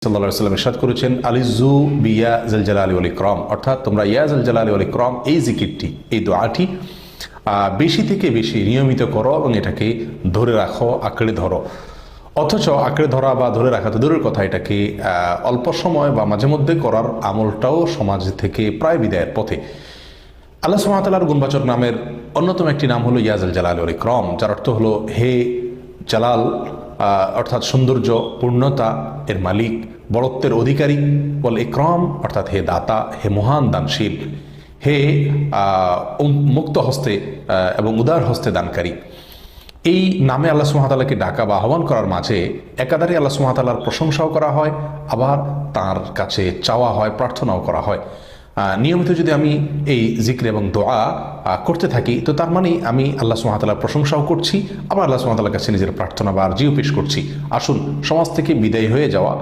সাল্লাল্লাহু আলাইহি ওয়াসাল্লাম ইরশাদ করেছেন, আলিজু বিয়া জাল জালালি ওয়াল ইকরাম, অর্থাৎ তোমরা ইয়া জাল জালালি ওয়াল ইকরাম এই জিকিরটি, এই দোয়াটি বেশি থেকে বেশি নিয়মিত করো এবং এটাকে ধরে রাখো, আঁকড়ে ধরো। অথচ আঁকড়ে ধরা বা ধরে রাখা তো দূরের কথা, এটাকে অল্প সময় বা মাঝে মধ্যে করার আমলটাও সমাজ থেকে প্রায় বিদায়ের পথে। আল্লাহ সুবহানাহু ওয়া তাআলার গুণবাচক নামের অন্যতম একটি নাম হলো ইয়া জাল জালালি ওয়াল ইকরাম, যার অর্থ হলো হে জালাল, অর্থাৎ সৌন্দর্য, পূর্ণতা এর মালিক, বড়ত্বের অধিকারী, ওয়াল ইকরাম অর্থাৎ হে দাতা, হে মহান দানশীল, হে মুক্ত হস্তে এবং উদার হস্তে দানকারী। এই নামে আল্লাহ সুবহানাহু ওয়া তাআলাকে ডাকা বা আহ্বান করার মাঝে একাধারে আল্লাহ সুবহানাহু ওয়া তাআলার প্রশংসাও করা হয়, আবার তার কাছে চাওয়া হয়, প্রার্থনাও করা হয়। নিয়মিত যদি আমি এই জিকির এবং দোয়া করতে থাকি, তো তার মানে আমি আল্লাহ সুবহানাহু ওয়া তাআলার প্রশংসাও করছি, আবার আল্লাহ সুবহানাহু ওয়া তাআলার কাছে নিজের প্রার্থনা বা আরজিও পেশ করছি। আসুন সমাজ থেকে বিদায় হয়ে যাওয়া